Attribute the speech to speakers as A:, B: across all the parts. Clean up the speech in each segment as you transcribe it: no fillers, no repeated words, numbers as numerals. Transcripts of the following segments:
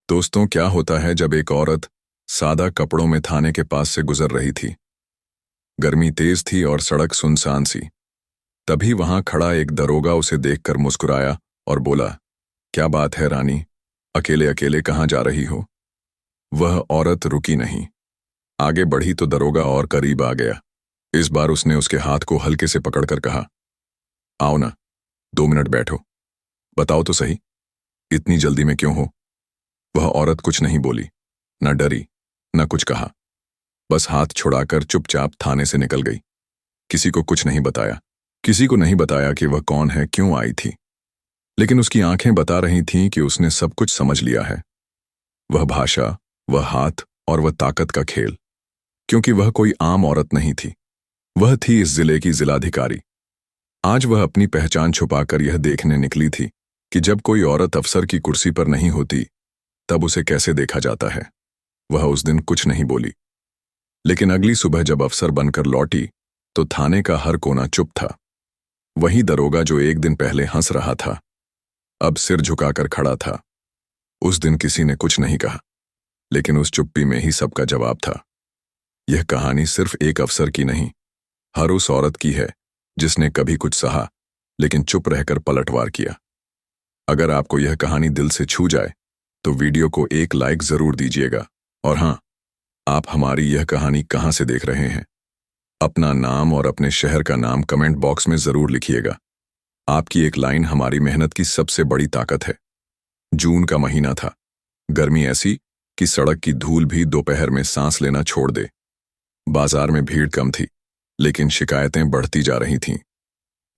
A: दोस्तों, क्या होता है जब एक औरत सादा कपड़ों में थाने के पास से गुजर रही थी। गर्मी तेज थी और सड़क सुनसान सी। तभी वहां खड़ा एक दरोगा उसे देखकर मुस्कुराया और बोला, क्या बात है रानी, अकेले अकेले कहाँ जा रही हो। वह औरत रुकी नहीं, आगे बढ़ी तो दरोगा और करीब आ गया। इस बार उसने उसके हाथ को हल्के से पकड़कर कहा, आओ ना, 2 मिनट बैठो, बताओ तो सही, इतनी जल्दी में क्यों हो। वह औरत कुछ नहीं बोली, न डरी, न कुछ कहा, बस हाथ छुड़ाकर चुपचाप थाने से निकल गई। किसी को कुछ नहीं बताया, किसी को नहीं बताया कि वह कौन है, क्यों आई थी। लेकिन उसकी आंखें बता रही थीं कि उसने सब कुछ समझ लिया है। वह भाषा, वह हाथ और वह ताकत का खेल। क्योंकि वह कोई आम औरत नहीं थी, वह थी इस जिले की जिलाधिकारी। आज वह अपनी पहचान छुपाकर यह देखने निकली थी कि जब कोई औरत अफसर की कुर्सी पर नहीं होती तब उसे कैसे देखा जाता है। वह उस दिन कुछ नहीं बोली, लेकिन अगली सुबह जब अफसर बनकर लौटी तो थाने का हर कोना चुप था। वही दरोगा जो एक दिन पहले हंस रहा था, अब सिर झुकाकर खड़ा था। उस दिन किसी ने कुछ नहीं कहा, लेकिन उस चुप्पी में ही सबका जवाब था। यह कहानी सिर्फ एक अफसर की नहीं, हर उस औरत की है जिसने कभी कुछ सहा लेकिन चुप रहकर पलटवार किया। अगर आपको यह कहानी दिल से छू जाए तो वीडियो को एक लाइक जरूर दीजिएगा। और हाँ, आप हमारी यह कहानी कहाँ से देख रहे हैं, अपना नाम और अपने शहर का नाम कमेंट बॉक्स में जरूर लिखिएगा। आपकी एक लाइन हमारी मेहनत की सबसे बड़ी ताकत है। जून का महीना था, गर्मी ऐसी कि सड़क की धूल भी दोपहर में सांस लेना छोड़ दे। बाजार में भीड़ कम थी, लेकिन शिकायतें बढ़ती जा रही थीं।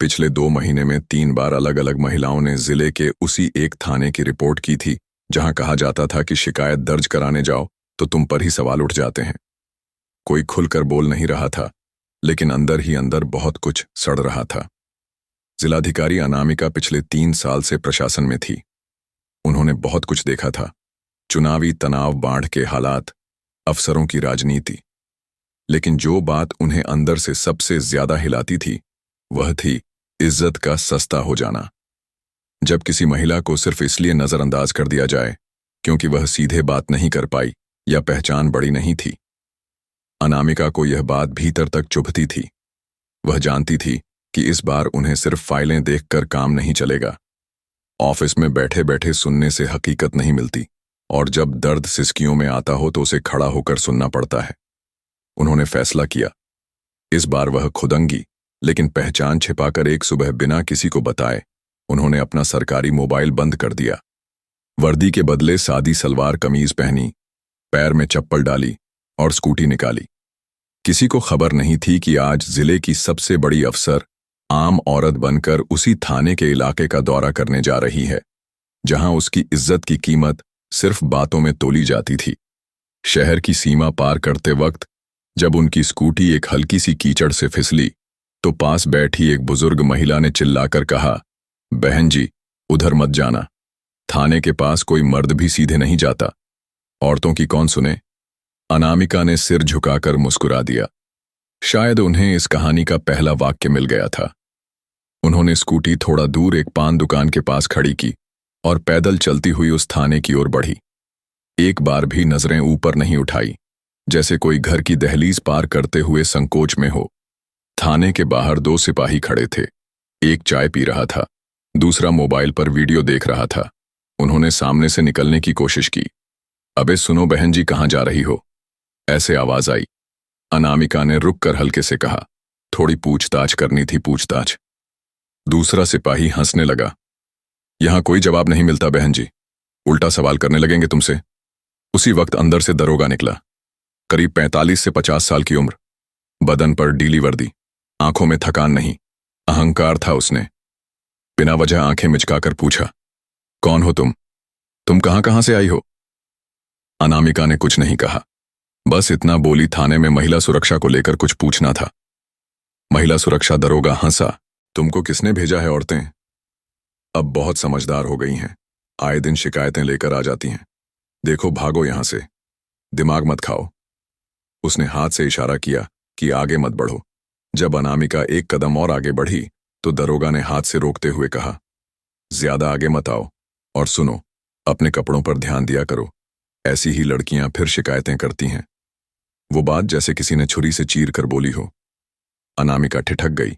A: पिछले 2 महीने में 3 बार अलग अलग महिलाओं ने जिले के उसी एक थाने की रिपोर्ट की थी जहां कहा जाता था कि शिकायत दर्ज कराने जाओ तो तुम पर ही सवाल उठ जाते हैं। कोई खुलकर बोल नहीं रहा था, लेकिन अंदर ही अंदर बहुत कुछ सड़ रहा था। जिलाधिकारी अनामिका पिछले 3 साल से प्रशासन में थी। उन्होंने बहुत कुछ देखा था, चुनावी तनाव, बाढ़ के हालात, अफसरों की राजनीति। लेकिन जो बात उन्हें अंदर से सबसे ज्यादा हिलाती थी वह थी इज्जत का सस्ता हो जाना। जब किसी महिला को सिर्फ इसलिए नजरअंदाज कर दिया जाए क्योंकि वह सीधे बात नहीं कर पाई या पहचान बड़ी नहीं थी। अनामिका को यह बात भीतर तक चुभती थी। वह जानती थी कि इस बार उन्हें सिर्फ फाइलें देखकर काम नहीं चलेगा। ऑफिस में बैठे बैठे सुनने से हकीकत नहीं मिलती, और जब दर्द सिसकियों में आता हो तो उसे खड़ा होकर सुनना पड़ता है। उन्होंने फैसला किया, इस बार वह खुदंगी लेकिन पहचान छिपाकर एक सुबह बिना किसी को बताए उन्होंने अपना सरकारी मोबाइल बंद कर दिया। वर्दी के बदले सादी सलवार कमीज पहनी, पैर में चप्पल डाली और स्कूटी निकाली। किसी को खबर नहीं थी कि आज जिले की सबसे बड़ी अफसर आम औरत बनकर उसी थाने के इलाके का दौरा करने जा रही है जहां उसकी इज्जत की कीमत सिर्फ बातों में तोली जाती थी। शहर की सीमा पार करते वक्त जब उनकी स्कूटी एक हल्की सी कीचड़ से फिसली तो पास बैठी एक बुजुर्ग महिला ने चिल्लाकर कहा, बहन जी, उधर मत जाना, थाने के पास कोई मर्द भी सीधे नहीं जाता, औरतों की कौन सुने। अनामिका ने सिर झुकाकर मुस्कुरा दिया। शायद उन्हें इस कहानी का पहला वाक्य मिल गया था। उन्होंने स्कूटी थोड़ा दूर एक पान दुकान के पास खड़ी की और पैदल चलती हुई उस थाने की ओर बढ़ी। एक बार भी नजरें ऊपर नहीं उठाई, जैसे कोई घर की दहलीज पार करते हुए संकोच में हो। थाने के बाहर 2 सिपाही खड़े थे, एक चाय पी रहा था, दूसरा मोबाइल पर वीडियो देख रहा था। उन्होंने सामने से निकलने की कोशिश की। अबे सुनो बहन जी, कहाँ जा रही हो, ऐसे आवाज आई। अनामिका ने रुककर हल्के से कहा, थोड़ी पूछताछ करनी थी, पूछताछ। दूसरा सिपाही हंसने लगा, यहां कोई जवाब नहीं मिलता बहन जी, उल्टा सवाल करने लगेंगे तुमसे। उसी वक्त अंदर से दरोगा निकला, करीब 45 से 50 साल की उम्र, बदन पर ढीली वर्दी, आंखों में थकान नहीं, अहंकार था उसने। बिना वजह आंखें मिचकाकर पूछा, कौन हो तुम कहां से आई हो। अनामिका ने कुछ नहीं कहा, बस इतना बोली, थाने में महिला सुरक्षा को लेकर कुछ पूछना था। महिला सुरक्षा दरोगा हंसा, तुमको किसने भेजा है, औरतें अब बहुत समझदार हो गई हैं, आए दिन शिकायतें लेकर आ जाती हैं, देखो भागो यहां से, दिमाग मत खाओ। उसने हाथ से इशारा किया कि आगे मत बढ़ो। जब अनामिका एक कदम और आगे बढ़ी तो दरोगा ने हाथ से रोकते हुए कहा, ज्यादा आगे मत आओ और सुनो, अपने कपड़ों पर ध्यान दिया करो, ऐसी ही लड़कियां फिर शिकायतें करती हैं। वो बात जैसे किसी ने छुरी से चीर कर बोली हो। अनामिका ठिठक गई।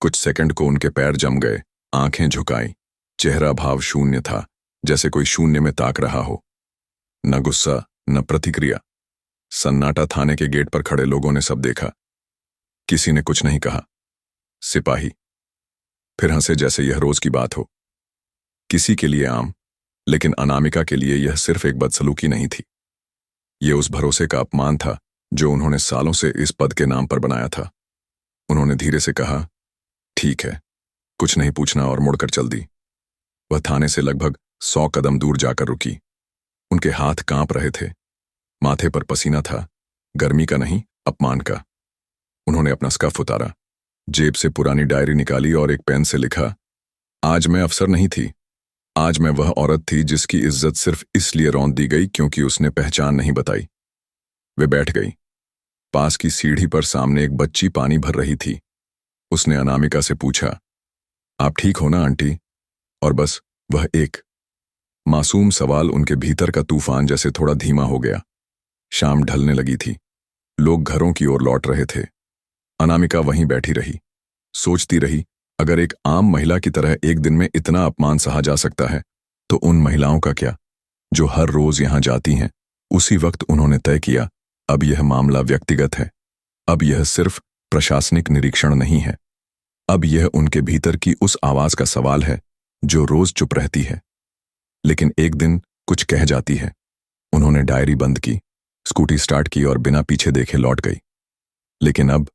A: कुछ सेकंड को उनके पैर जम गए, आंखें झुकाई, चेहरा भाव शून्य था, जैसे कोई शून्य में ताक रहा हो। न गुस्सा, न प्रतिक्रिया। सन्नाटा। थाने के गेट पर खड़े लोगों ने सब देखा। किसी ने कुछ नहीं कहा। सिपाही फिर हंसे जैसे यह रोज की बात हो। किसी के लिए आम, लेकिन अनामिका के लिए यह सिर्फ एक बदसलूकी नहीं थी। यह उस भरोसे का अपमान था जो उन्होंने सालों से इस पद के नाम पर बनाया था। उन्होंने धीरे से कहा, ठीक है, कुछ नहीं पूछना, और मुड़कर चल दी। वह थाने से लगभग 100 कदम दूर जाकर रुकी। उनके हाथ कांप रहे थे, माथे पर पसीना था, गर्मी का नहीं, अपमान का। उन्होंने अपना स्कर्फ उतारा, जेब से पुरानी डायरी निकाली और एक पेन से लिखा, आज मैं अफसर नहीं थी, आज मैं वह औरत थी जिसकी इज्जत सिर्फ इसलिए रौंद दी गई क्योंकि उसने पहचान नहीं बताई। वे बैठ गई। पास की सीढ़ी पर सामने एक बच्ची पानी भर रही थी। उसने अनामिका से पूछा, आप ठीक हो ना आंटी? और बस वह एक मासूम सवाल उनके भीतर का तूफान जैसे थोड़ा धीमा हो गया। शाम ढलने लगी थी। लोग घरों की ओर लौट रहे थे। अनामिका वहीं बैठी रही, सोचती रही, अगर एक आम महिला की तरह एक दिन में इतना अपमान सहा जा सकता है, तो उन महिलाओं का क्या, जो हर रोज यहां जाती हैं। उसी वक्त उन्होंने तय किया, अब यह मामला व्यक्तिगत है। अब यह सिर्फ प्रशासनिक निरीक्षण नहीं है। अब यह उनके भीतर की उस आवाज का सवाल है जो रोज चुप रहती है, लेकिन एक दिन कुछ कह जाती है। उन्होंने डायरी बंद की, स्कूटी स्टार्ट की और बिना पीछे देखे लौट गई। लेकिन अब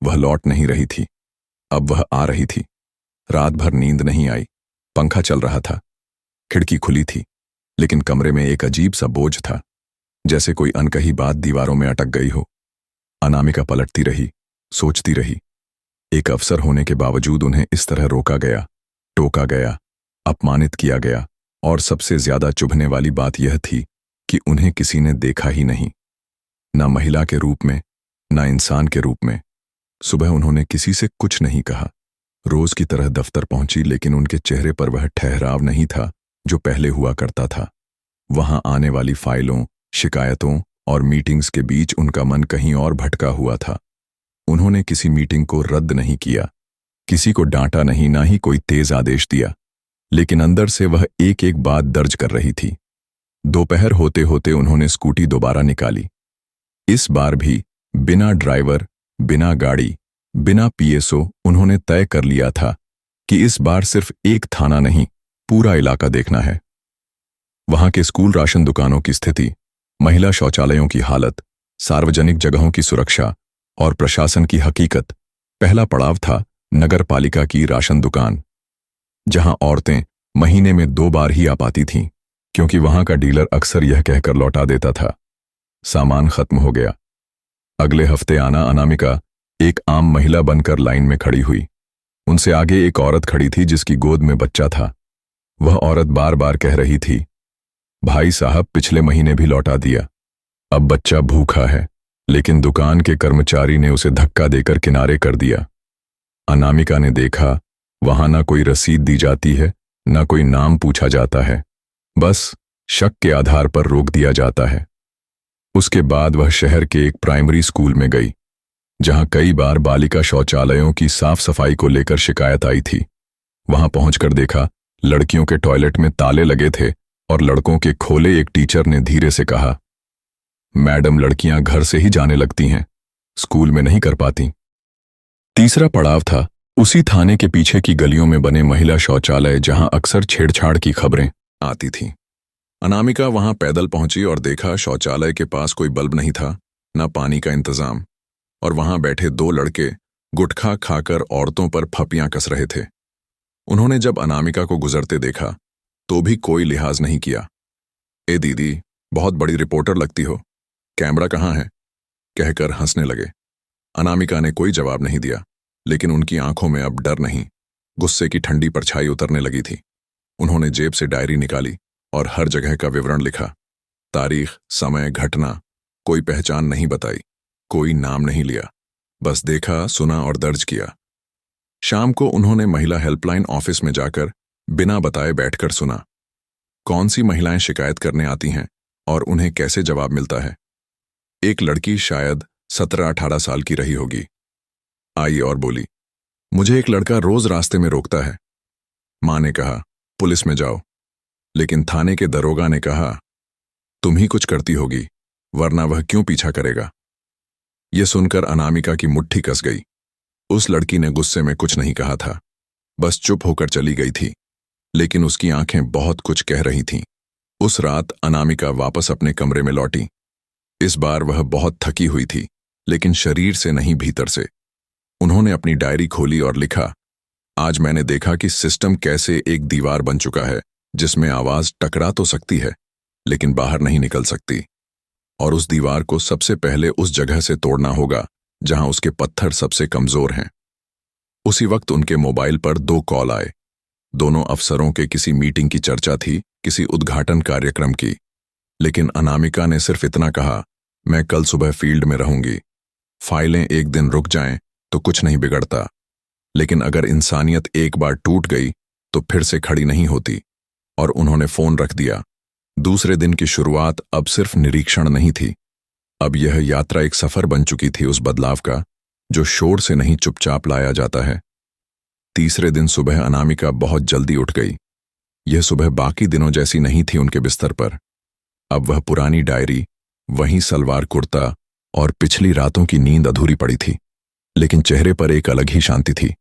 A: वह लौट नहीं रही थी, अब वह आ रही थी। रात भर नींद नहीं आई। पंखा चल रहा था, खिड़की खुली थी, लेकिन कमरे में एक अजीब सा बोझ था, जैसे कोई अनकही बात दीवारों में अटक गई हो। अनामिका पलटती रही, सोचती रही। एक अफसर होने के बावजूद उन्हें इस तरह रोका गया, टोका गया, अपमानित किया गया, और सबसे ज्यादा चुभने वाली बात यह थी कि उन्हें किसी ने देखा ही नहीं, न महिला के रूप में, न इंसान के रूप में। सुबह उन्होंने किसी से कुछ नहीं कहा। रोज की तरह दफ्तर पहुंची, लेकिन उनके चेहरे पर वह ठहराव नहीं था जो पहले हुआ करता था। वहां आने वाली फाइलों, शिकायतों और मीटिंग्स के बीच उनका मन कहीं और भटका हुआ था। उन्होंने किसी मीटिंग को रद्द नहीं किया, किसी को डांटा नहीं, ना ही कोई तेज आदेश दिया, लेकिन अंदर से वह एक एक बात दर्ज कर रही थी। दोपहर होते होते उन्होंने स्कूटी दोबारा निकाली। इस बार भी बिना ड्राइवर, बिना गाड़ी, बिना पीएसओ उन्होंने तय कर लिया था कि इस बार सिर्फ एक थाना नहीं, पूरा इलाका देखना है। वहां के स्कूल राशन दुकानों की स्थिति, महिला शौचालयों की हालत, सार्वजनिक जगहों की सुरक्षा और प्रशासन की हकीकत। पहला पड़ाव था नगर पालिका की राशन दुकान, जहां औरतें महीने में 2 बार ही आ पाती थीं, क्योंकि वहां का डीलर अक्सर यह कहकर लौटा देता था, सामान खत्म हो गया। अगले हफ्ते आना अनामिका एक आम महिला बनकर लाइन में खड़ी हुई। उनसे आगे एक औरत खड़ी थी जिसकी गोद में बच्चा था। वह औरत बार बार कह रही थी, भाई साहब पिछले महीने भी लौटा दिया, अब बच्चा भूखा है, लेकिन दुकान के कर्मचारी ने उसे धक्का देकर किनारे कर दिया। अनामिका ने देखा, वहां ना कोई रसीद दी जाती है, ना कोई नाम पूछा जाता है, बस शक के आधार पर रोक दिया जाता है। उसके बाद वह शहर के एक प्राइमरी स्कूल में गई, जहां कई बार बालिका शौचालयों की साफ सफाई को लेकर शिकायत आई थी। वहां पहुंचकर देखा, लड़कियों के टॉयलेट में ताले लगे थे और लड़कों के खोले। एक टीचर ने धीरे से कहा, मैडम लड़कियां घर से ही जाने लगती हैं, स्कूल में नहीं कर पाती। तीसरा पड़ाव था उसी थाने के पीछे की गलियों में बने महिला शौचालय, जहां अक्सर छेड़छाड़ की खबरें आती थीं। अनामिका वहां पैदल पहुंची और देखा, शौचालय के पास कोई बल्ब नहीं था, न पानी का इंतजाम, और वहां बैठे 2 लड़के गुटखा खाकर औरतों पर फपियां कस रहे थे। उन्होंने जब अनामिका को गुजरते देखा तो भी कोई लिहाज नहीं किया। ए दीदी, बहुत बड़ी रिपोर्टर लगती हो, कैमरा कहाँ है? कहकर हंसने लगे। अनामिका ने कोई जवाब नहीं दिया, लेकिन उनकी आंखों में अब डर नहीं, गुस्से की ठंडी परछाई उतरने लगी थी। उन्होंने जेब से डायरी निकाली और हर जगह का विवरण लिखा। तारीख, समय, घटना, कोई पहचान नहीं बताई, कोई नाम नहीं लिया, बस देखा, सुना और दर्ज किया। शाम को उन्होंने महिला हेल्पलाइन ऑफिस में जाकर बिना बताए बैठकर सुना। कौन सी महिलाएं शिकायत करने आती हैं और उन्हें कैसे जवाब मिलता है। एक लड़की शायद 17-18 साल की रही होगी, आई और बोली, मुझे एक लड़का रोज रास्ते में रोकता है। मां ने कहा, पुलिस में जाओ। लेकिन थाने के दरोगा ने कहा, तुम ही कुछ करती होगी, वरना वह क्यों पीछा करेगा। यह सुनकर अनामिका की मुट्ठी कस गई। उस लड़की ने गुस्से में कुछ नहीं कहा था, बस चुप होकर चली गई थी, लेकिन उसकी आंखें बहुत कुछ कह रही थीं। उस रात अनामिका वापस अपने कमरे में लौटी। इस बार वह बहुत थकी हुई थी, लेकिन शरीर से नहीं, भीतर से। उन्होंने अपनी डायरी खोली और लिखा, आज मैंने देखा कि सिस्टम कैसे एक दीवार बन चुका है जिसमें आवाज टकरा तो सकती है लेकिन बाहर नहीं निकल सकती, और उस दीवार को सबसे पहले उस जगह से तोड़ना होगा जहां उसके पत्थर सबसे कमजोर हैं। उसी वक्त उनके मोबाइल पर 2 कॉल आए। दोनों अफसरों के किसी मीटिंग की चर्चा थी, किसी उद्घाटन कार्यक्रम की। लेकिन अनामिका ने सिर्फ इतना कहा, मैं कल सुबह फील्ड में रहूंगी। फाइलें एक दिन रुक जाएं तो कुछ नहीं बिगड़ता, लेकिन अगर इंसानियत एक बार टूट गई तो फिर से खड़ी नहीं होती। और उन्होंने फोन रख दिया। दूसरे दिन की शुरुआत अब सिर्फ निरीक्षण नहीं थी, अब यह यात्रा एक सफर बन चुकी थी उस बदलाव का जो शोर से नहीं, चुपचाप लाया जाता है। तीसरे दिन सुबह अनामिका बहुत जल्दी उठ गई। यह सुबह बाकी दिनों जैसी नहीं थी उनके बिस्तर पर। अब वह पुरानी डायरी, वहीं सलवार कुर्ता और पिछली रातों की नींद अधूरी पड़ी थी, लेकिन चेहरे पर एक अलग ही शांति थी,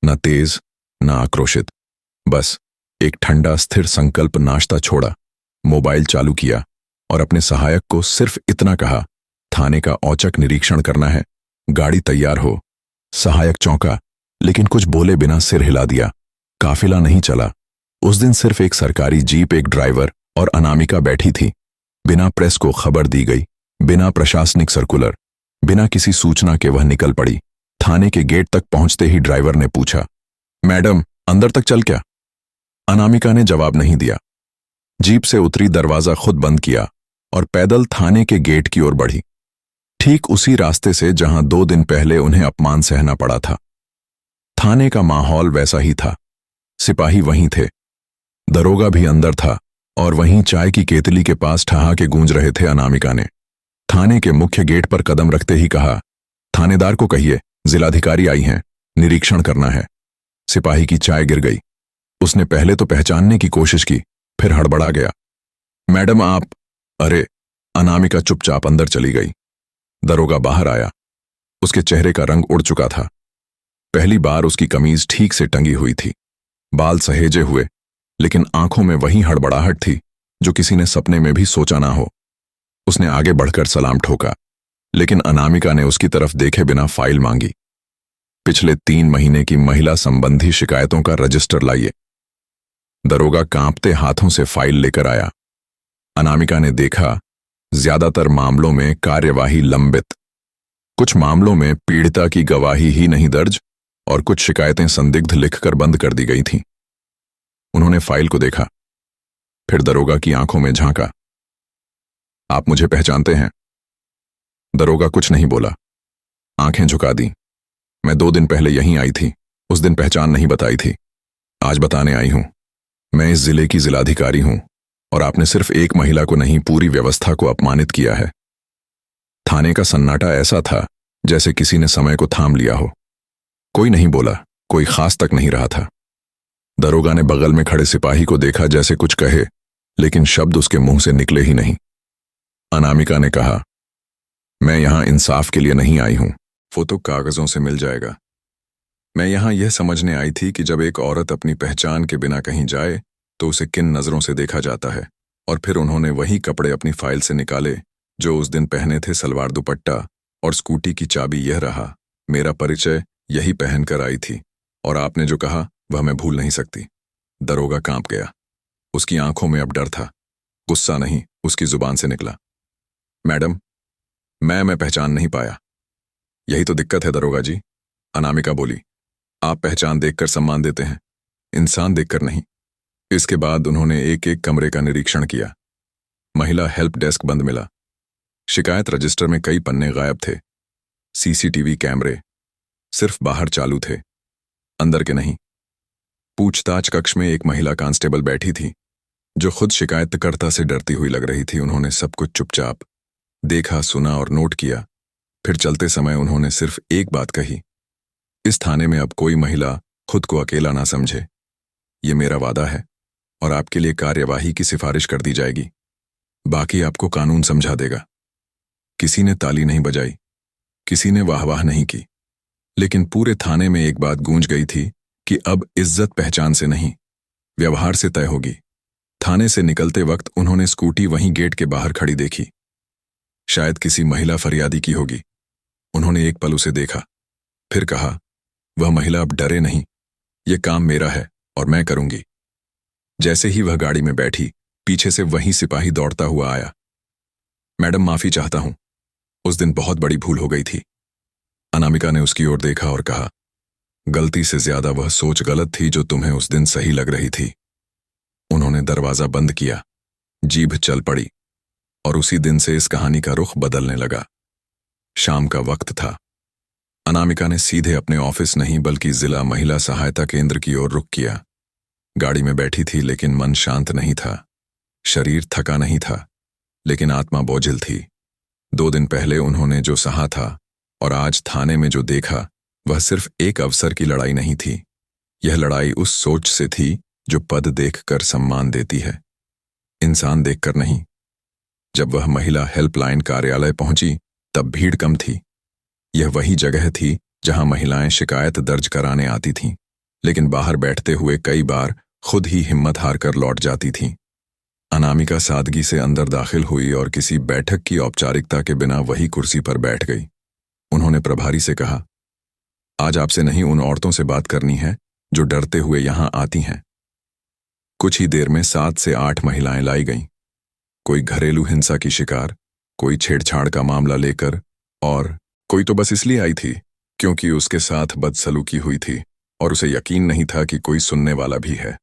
A: न तेज न आक्रोशित, बस एक ठंडा स्थिर संकल्प। नाश्ता छोड़ा, मोबाइल चालू किया और अपने सहायक को सिर्फ इतना कहा, थाने का औचक निरीक्षण करना है, गाड़ी तैयार हो। सहायक चौंका, लेकिन कुछ बोले बिना सिर हिला दिया। काफिला नहीं चला। उस दिन सिर्फ एक सरकारी जीप, एक ड्राइवर और अनामिका बैठी थी। बिना प्रेस को खबर दी गई, बिना प्रशासनिक सर्कुलर, बिना किसी सूचना के वह निकल पड़ी। थाने के गेट तक पहुंचते ही ड्राइवर ने पूछा, मैडम अंदर तक चल क्या? अनामिका ने जवाब नहीं दिया। जीप से उतरी, दरवाजा खुद बंद किया और पैदल थाने के गेट की ओर बढ़ी, ठीक उसी रास्ते से जहां 2 दिन पहले उन्हें अपमान सहना पड़ा था। थाने का माहौल वैसा ही था। सिपाही वहीं थे, दरोगा भी अंदर था, और वहीं चाय की केतली के पास ठहाके गूंज रहे थे। अनामिका ने थाने के मुख्य गेट पर कदम रखते ही कहा, थानेदार को कहिए जिलाधिकारी आई हैं, निरीक्षण करना है। सिपाही की चाय गिर गई। उसने पहले तो पहचानने की कोशिश की, फिर हड़बड़ा गया। मैडम आप। अरे। अनामिका चुपचाप अंदर चली गई। दरोगा बाहर आया। उसके चेहरे का रंग उड़ चुका था। पहली बार उसकी कमीज ठीक से टंगी हुई थी, बाल सहेजे हुए, लेकिन आंखों में वही हड़बड़ाहट थी जो किसी ने सपने में भी सोचा ना हो। उसने आगे बढ़कर सलाम ठोका, लेकिन अनामिका ने उसकी तरफ देखे बिना फाइल मांगी। पिछले 3 महीने की महिला संबंधी शिकायतों का रजिस्टर लाइए। दरोगा कांपते हाथों से फाइल लेकर आया। अनामिका ने देखा, ज्यादातर मामलों में कार्यवाही लंबित, कुछ मामलों में पीड़िता की गवाही ही नहीं दर्ज, और कुछ शिकायतें संदिग्ध लिखकर बंद कर दी गई थीं। उन्होंने फाइल को देखा, फिर दरोगा की आंखों में झांका। आप मुझे पहचानते हैं? दरोगा कुछ नहीं बोला, आंखें झुका दी। मैं 2 दिन पहले यहीं आई थी, उस दिन पहचान नहीं बताई थी, आज बताने आई हूं। मैं इस जिले की जिलाधिकारी हूं, और आपने सिर्फ एक महिला को नहीं, पूरी व्यवस्था को अपमानित किया है। थाने का सन्नाटा ऐसा था जैसे किसी ने समय को थाम लिया हो। कोई नहीं बोला, कोई खास तक नहीं रहा था। दरोगा ने बगल में खड़े सिपाही को देखा, जैसे कुछ कहे, लेकिन शब्द उसके मुंह से निकले ही नहीं। अनामिका ने कहा, मैं यहां इंसाफ के लिए नहीं आई हूं, वो तो कागजों से मिल जाएगा। मैं यहां यह समझने आई थी कि जब एक औरत अपनी पहचान के बिना कहीं जाए तो उसे किन नजरों से देखा जाता है। और फिर उन्होंने वही कपड़े अपनी फाइल से निकाले जो उस दिन पहने थे, सलवार दुपट्टा और स्कूटी की चाबी। यह रहा, मेरा परिचय यही पहनकर आई थी, और आपने जो कहा वह मैं भूल नहीं सकती। दरोगा कांप गया। उसकी आंखों में अब डर था, गुस्सा नहीं। उसकी जुबान से निकला, मैडम मैं पहचान नहीं पाया। यही तो दिक्कत है दरोगा जी, अनामिका बोली। आप पहचान देखकर सम्मान देते हैं, इंसान देखकर नहीं। इसके बाद उन्होंने एक एक कमरे का निरीक्षण किया। महिला हेल्प डेस्क बंद मिला। शिकायत रजिस्टर में कई पन्ने गायब थे। सीसीटीवी कैमरे सिर्फ बाहर चालू थे, अंदर के नहीं। पूछताछ कक्ष में एक महिला कांस्टेबल बैठी थी, जो खुद शिकायतकर्ता से डरती हुई लग रही थी। उन्होंने सब कुछ चुपचाप देखा, सुना और नोट किया। फिर चलते समय उन्होंने सिर्फ एक बात कही, इस थाने में अब कोई महिला खुद को अकेला ना समझे। ये मेरा वादा है और आपके लिए कार्यवाही की सिफारिश कर दी जाएगी। बाकी आपको कानून समझा देगा। किसी ने ताली नहीं बजाई, किसी ने वाहवाह नहीं की, लेकिन पूरे थाने में एक बात गूंज गई थी कि अब इज्जत पहचान से नहीं, व्यवहार से तय होगी। थाने से निकलते वक्त उन्होंने स्कूटी वहीं गेट के बाहर खड़ी देखी। शायद किसी महिला फरियादी की होगी। उन्होंने एक पल उसे देखा, फिर कहा, वह महिला अब डरे नहीं, ये काम मेरा है और मैं करूंगी। जैसे ही वह गाड़ी में बैठी, पीछे से वही सिपाही दौड़ता हुआ आया। मैडम, माफी चाहता हूं, उस दिन बहुत बड़ी भूल हो गई थी। अनामिका ने उसकी ओर देखा और कहा, गलती से ज्यादा वह सोच गलत थी जो तुम्हें उस दिन सही लग रही थी। उन्होंने दरवाजा बंद किया, जीभ चल पड़ी और उसी दिन से इस कहानी का रुख बदलने लगा। शाम का वक्त था। अनामिका ने सीधे अपने ऑफिस नहीं बल्कि जिला महिला सहायता केंद्र की ओर रुख किया। गाड़ी में बैठी थी लेकिन मन शांत नहीं था। शरीर थका नहीं था लेकिन आत्मा बोझिल थी। 2 दिन पहले उन्होंने जो सहा था और आज थाने में जो देखा, वह सिर्फ एक अवसर की लड़ाई नहीं थी। यह लड़ाई उस सोच से थी जो पद देखकर सम्मान देती है, इंसान देखकर नहीं। जब वह महिला हेल्पलाइन कार्यालय पहुंची तब भीड़ कम थी। यह वही जगह थी जहां महिलाएं शिकायत दर्ज कराने आती थीं, लेकिन बाहर बैठते हुए कई बार खुद ही हिम्मत हारकर लौट जाती थीं। अनामिका सादगी से अंदर दाखिल हुई और किसी बैठक की औपचारिकता के बिना वही कुर्सी पर बैठ गई। उन्होंने प्रभारी से कहा, आज आपसे नहीं उन औरतों से बात करनी है जो डरते हुए यहां आती हैं। कुछ ही देर में 7 से 8 महिलाएं लाई गईं। कोई घरेलू हिंसा की शिकार, कोई छेड़छाड़ का मामला लेकर और कोई तो बस इसलिए आई थी क्योंकि उसके साथ बदसलूकी हुई थी और उसे यकीन नहीं था कि कोई सुनने वाला भी है।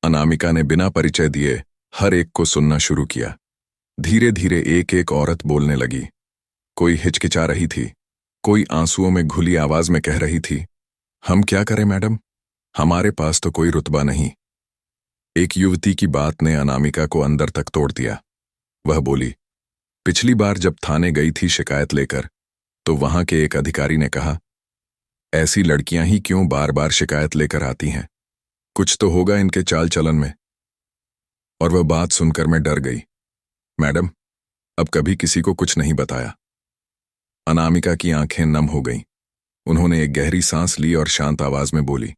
A: अनामिका ने बिना परिचय दिए हर एक को सुनना शुरू किया। धीरे धीरे एक एक औरत बोलने लगी। कोई हिचकिचा रही थी, कोई आंसुओं में घुली आवाज में कह रही थी, हम क्या करें मैडम, हमारे पास तो कोई रुतबा नहीं। एक युवती की बात ने अनामिका को अंदर तक तोड़ दिया। वह बोली, पिछली बार जब थाने गई थी शिकायत लेकर तो वहां के एक अधिकारी ने कहा, ऐसी लड़कियां ही क्यों बार बार शिकायत लेकर आती हैं, कुछ तो होगा इनके चाल चलन में। और वह बात सुनकर मैं डर गई। मैडम, अब कभी किसी को कुछ नहीं बताया। अनामिका की आंखें नम हो गईं। उन्होंने एक गहरी सांस ली और शांत आवाज में बोली,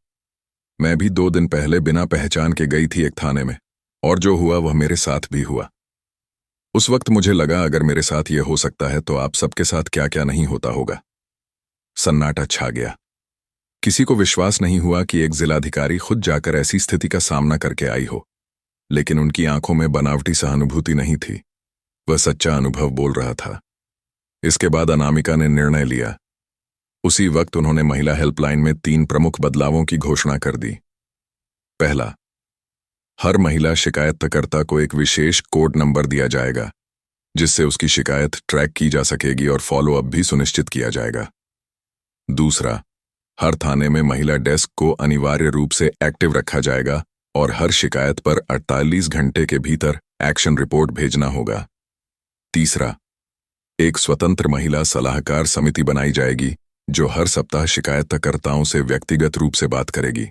A: मैं भी 2 दिन पहले बिना पहचान के गई थी एक थाने में, और जो हुआ वह मेरे साथ भी हुआ। उस वक्त मुझे लगा अगर मेरे साथ यह हो सकता है तो आप सबके साथ क्या क्या नहीं होता होगा। सन्नाटा छा गया। किसी को विश्वास नहीं हुआ कि एक जिलाधिकारी खुद जाकर ऐसी स्थिति का सामना करके आई हो, लेकिन उनकी आंखों में बनावटी सहानुभूति नहीं थी, वह सच्चा अनुभव बोल रहा था। इसके बाद अनामिका ने निर्णय लिया। उसी वक्त उन्होंने महिला हेल्पलाइन में 3 प्रमुख बदलावों की घोषणा कर दी। पहला, हर महिला शिकायतकर्ता को एक विशेष कोड नंबर दिया जाएगा जिससे उसकी शिकायत ट्रैक की जा सकेगी और फॉलोअप भी सुनिश्चित किया जाएगा। दूसरा, हर थाने में महिला डेस्क को अनिवार्य रूप से एक्टिव रखा जाएगा और हर शिकायत पर 48 घंटे के भीतर एक्शन रिपोर्ट भेजना होगा। तीसरा, एक स्वतंत्र महिला सलाहकार समिति बनाई जाएगी जो हर सप्ताह शिकायतकर्ताओं से व्यक्तिगत रूप से बात करेगी,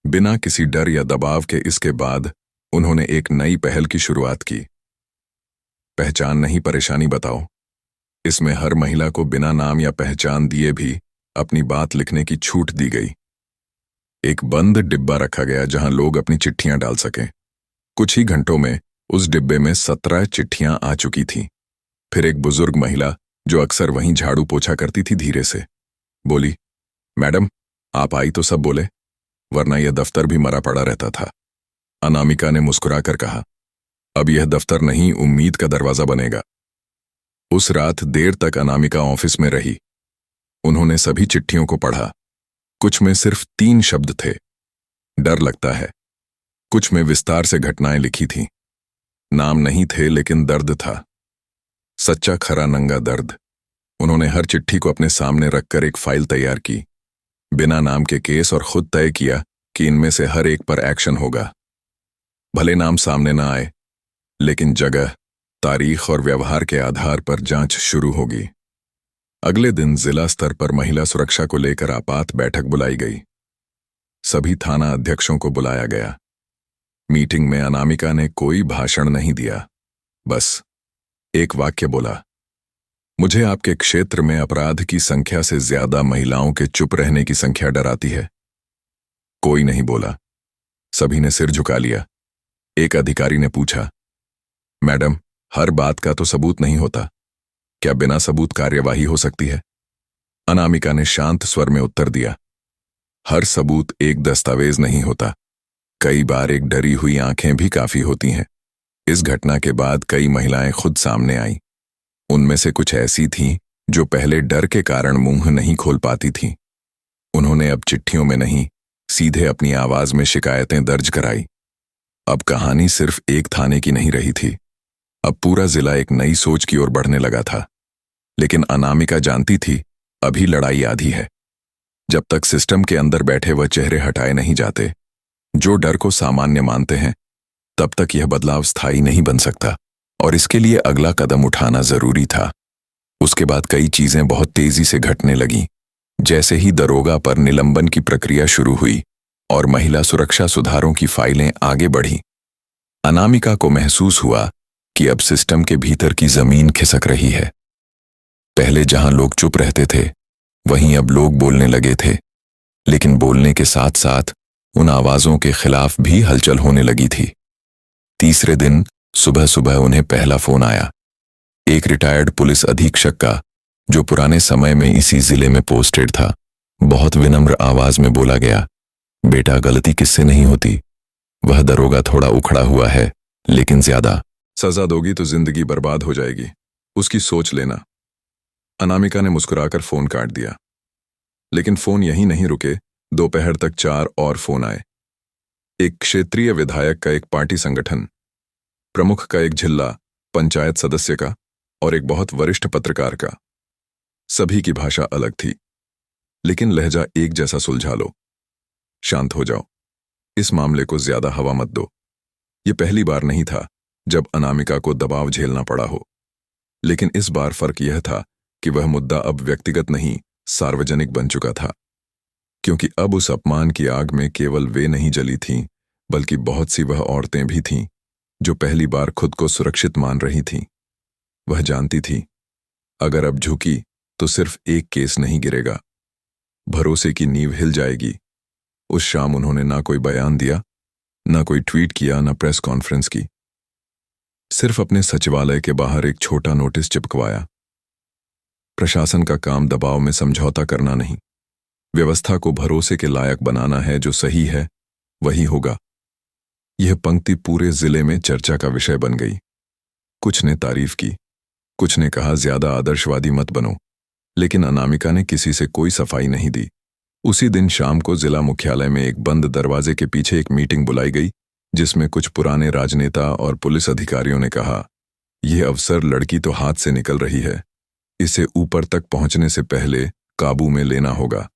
A: बिना किसी डर या दबाव के। इसके बाद उन्होंने एक नई पहल की शुरुआत की। पहचान नहीं, परेशानी बताओ। इसमें हर महिला को बिना नाम या पहचान दिए भी अपनी बात लिखने की छूट दी गई। एक बंद डिब्बा रखा गया जहां लोग अपनी चिट्ठियां डाल सकें। कुछ ही घंटों में उस डिब्बे में 17 चिट्ठियां आ चुकी थीं। फिर एक बुजुर्ग महिला जो अक्सर वहीं झाड़ू पोछा करती थी धीरे से बोली, मैडम, आप आई तो सब बोले, वरना यह दफ्तर भी मरा पड़ा रहता था। अनामिका ने मुस्कुराकर कहा, अब यह दफ्तर नहीं, उम्मीद का दरवाजा बनेगा। उस रात देर तक अनामिका ऑफिस में रही। उन्होंने सभी चिट्ठियों को पढ़ा। कुछ में सिर्फ 3 शब्द थे, डर लगता है। कुछ में विस्तार से घटनाएं लिखी थीं। नाम नहीं थे लेकिन दर्द था, सच्चा खरा नंगा दर्द। उन्होंने हर चिट्ठी को अपने सामने रखकर एक फाइल तैयार की, बिना नाम के केस, और खुद तय किया कि इनमें से हर एक पर एक्शन होगा। भले नाम सामने ना आए, लेकिन जगह, तारीख और व्यवहार के आधार पर जांच शुरू होगी। अगले दिन जिला स्तर पर महिला सुरक्षा को लेकर आपात बैठक बुलाई गई। सभी थाना अध्यक्षों को बुलाया गया। मीटिंग में अनामिका ने कोई भाषण नहीं दिया, बस एक वाक्य बोला, मुझे आपके क्षेत्र में अपराध की संख्या से ज्यादा महिलाओं के चुप रहने की संख्या डराती है। कोई नहीं बोला, सभी ने सिर झुका लिया। एक अधिकारी ने पूछा, मैडम, हर बात का तो सबूत नहीं होता, क्या बिना सबूत कार्यवाही हो सकती है? अनामिका ने शांत स्वर में उत्तर दिया, हर सबूत एक दस्तावेज नहीं होता, कई बार एक डरी हुई आंखें भी काफी होती हैं। इस घटना के बाद कई महिलाएं खुद सामने आईं। उनमें से कुछ ऐसी थीं जो पहले डर के कारण मुंह नहीं खोल पाती थीं। उन्होंने अब चिट्ठियों में नहीं, सीधे अपनी आवाज में शिकायतें दर्ज कराई। अब कहानी सिर्फ एक थाने की नहीं रही थी, अब पूरा जिला एक नई सोच की ओर बढ़ने लगा था। लेकिन अनामिका जानती थी, अभी लड़ाई आधी है। जब तक सिस्टम के अंदर बैठे वह चेहरे हटाए नहीं जाते, जो डर को सामान्य मानते हैं, तब तक यह बदलाव स्थायी नहीं बन सकता। और इसके लिए अगला कदम उठाना जरूरी था। उसके बाद कई चीजें बहुत तेजी से घटने लगीं। जैसे ही दरोगा पर निलंबन की प्रक्रिया शुरू हुई और महिला सुरक्षा सुधारों की फाइलें आगे बढ़ीं, अनामिका को महसूस हुआ कि अब सिस्टम के भीतर की जमीन खिसक रही है। पहले जहां लोग चुप रहते थे, वहीं अब लोग बोलने लगे थे। लेकिन बोलने के साथ साथ उन आवाजों के खिलाफ भी हलचल होने लगी थी। तीसरे दिन सुबह सुबह उन्हें पहला फोन आया, एक रिटायर्ड पुलिस अधीक्षक का, जो पुराने समय में इसी जिले में पोस्टेड था। बहुत विनम्र आवाज में बोला गया, बेटा, गलती किससे नहीं होती। वह दरोगा थोड़ा उखड़ा हुआ है, लेकिन ज्यादा सजा दोगी तो जिंदगी बर्बाद हो जाएगी, उसकी सोच लेना। अनामिका ने मुस्कुराकर फोन काट दिया। लेकिन फोन यहीं नहीं रुके। दोपहर तक 4 और फोन आए। एक क्षेत्रीय विधायक का, एक पार्टी संगठन प्रमुख का, एक झिल्ला पंचायत सदस्य का और एक बहुत वरिष्ठ पत्रकार का। सभी की भाषा अलग थी, लेकिन लहजा एक जैसा सुलझा लो। शांत हो जाओ, इस मामले को ज्यादा हवा मत दो। ये पहली बार नहीं था जब अनामिका को दबाव झेलना पड़ा हो, लेकिन इस बार फर्क यह था कि वह मुद्दा अब व्यक्तिगत नहीं, सार्वजनिक बन चुका था। क्योंकि अब उस अपमान की आग में केवल वे नहीं जली थीं, बल्कि बहुत सी वह औरतें भी थीं जो पहली बार खुद को सुरक्षित मान रही थीं। वह जानती थी, अगर अब झुकी तो सिर्फ एक केस नहीं गिरेगा, भरोसे की नींव हिल जाएगी। उस शाम उन्होंने ना कोई बयान दिया, ना कोई ट्वीट किया, ना प्रेस कॉन्फ्रेंस की। सिर्फ अपने सचिवालय के बाहर एक छोटा नोटिस चिपकवाया। प्रशासन का काम दबाव में समझौता करना नहीं, व्यवस्था को भरोसे के लायक बनाना है। जो सही है वही होगा। यह पंक्ति पूरे जिले में चर्चा का विषय बन गई। कुछ ने तारीफ की, कुछ ने कहा ज्यादा आदर्शवादी मत बनो, लेकिन अनामिका ने किसी से कोई सफाई नहीं दी। उसी दिन शाम को जिला मुख्यालय में एक बंद दरवाजे के पीछे एक मीटिंग बुलाई गई, जिसमें कुछ पुराने राजनेता और पुलिस अधिकारियों ने कहा, यह अवसर लड़की तो हाथ से निकल रही है, इसे ऊपर तक पहुंचने से पहले काबू में लेना होगा।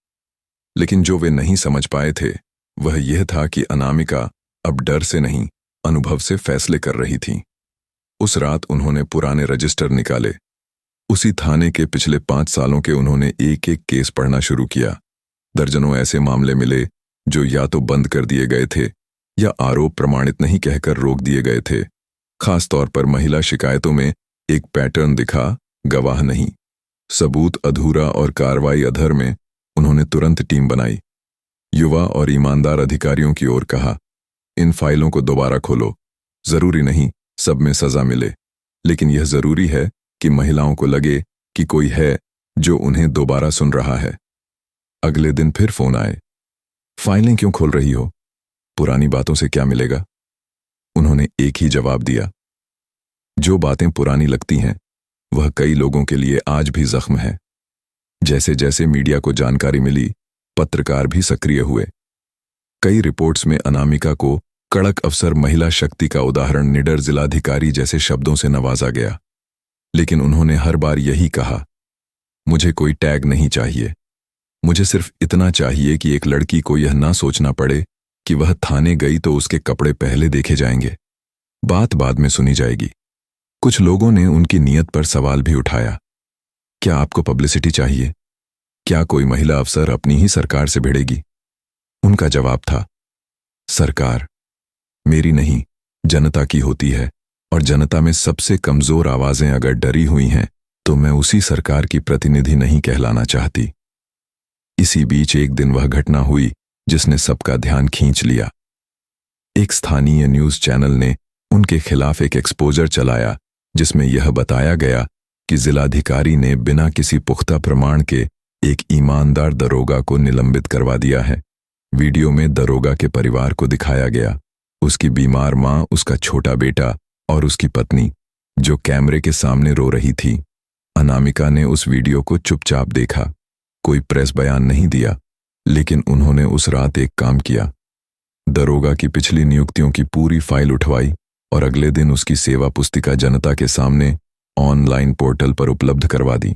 A: लेकिन जो वे नहीं समझ पाए थे वह यह था कि अनामिका अब डर से नहीं, अनुभव से फैसले कर रही थी। उस रात उन्होंने पुराने रजिस्टर निकाले। उसी थाने के पिछले 5 सालों के उन्होंने एक एक केस पढ़ना शुरू किया। दर्जनों ऐसे मामले मिले जो या तो बंद कर दिए गए थे या आरोप प्रमाणित नहीं कहकर रोक दिए गए थे। खास तौर पर महिला शिकायतों में एक पैटर्न दिखा, गवाह नहीं, सबूत अधूरा और कार्रवाई अधर में उन्होंने तुरंत टीम बनाई। युवा और ईमानदार अधिकारियों की ओर कहा, इन फाइलों को दोबारा खोलो। जरूरी नहीं सब में सजा मिले, लेकिन यह जरूरी है कि महिलाओं को लगे कि कोई है जो उन्हें दोबारा सुन रहा है। अगले दिन फिर फोन आए, फाइलें क्यों खोल रही हो? पुरानी बातों से क्या मिलेगा? उन्होंने एक ही जवाब दिया, जो बातें पुरानी लगती हैं वह कई लोगों के लिए आज भी जख्म है। जैसे जैसे मीडिया को जानकारी मिली, पत्रकार भी सक्रिय हुए। कई रिपोर्ट्स में अनामिका को कड़क अफसर, महिला शक्ति का उदाहरण, निडर जिलाधिकारी जैसे शब्दों से नवाजा गया। लेकिन उन्होंने हर बार यही कहा, मुझे कोई टैग नहीं चाहिए, मुझे सिर्फ इतना चाहिए कि एक लड़की को यह ना सोचना पड़े कि वह थाने गई तो उसके कपड़े पहले देखे जाएंगे, बात बाद में सुनी जाएगी। कुछ लोगों ने उनकी नीयत पर सवाल भी उठाया। क्या आपको पब्लिसिटी चाहिए? क्या कोई महिला अफसर अपनी ही सरकार से भिड़ेगी? उनका जवाब था, सरकार मेरी नहीं, जनता की होती है, और जनता में सबसे कमजोर आवाजें अगर डरी हुई हैं तो मैं उसी सरकार की प्रतिनिधि नहीं कहलाना चाहती। इसी बीच एक दिन वह घटना हुई जिसने सबका ध्यान खींच लिया। एक स्थानीय न्यूज चैनल ने उनके खिलाफ एक एक्सपोजर चलाया जिसमें यह बताया गया कि जिलाधिकारी ने बिना किसी पुख्ता प्रमाण के एक ईमानदार दरोगा को निलंबित करवा दिया है। वीडियो में दरोगा के परिवार को दिखाया गया, उसकी बीमार मां, उसका छोटा बेटा और उसकी पत्नी, जो कैमरे के सामने रो रही थी। अनामिका ने उस वीडियो को चुपचाप देखा, कोई प्रेस बयान नहीं दिया, लेकिन उन्होंने उस रात एक काम किया। दरोगा की पिछली नियुक्तियों की पूरी फाइल उठवाई और अगले दिन उसकी सेवा पुस्तिका जनता के सामने ऑनलाइन पोर्टल पर उपलब्ध करवा दी।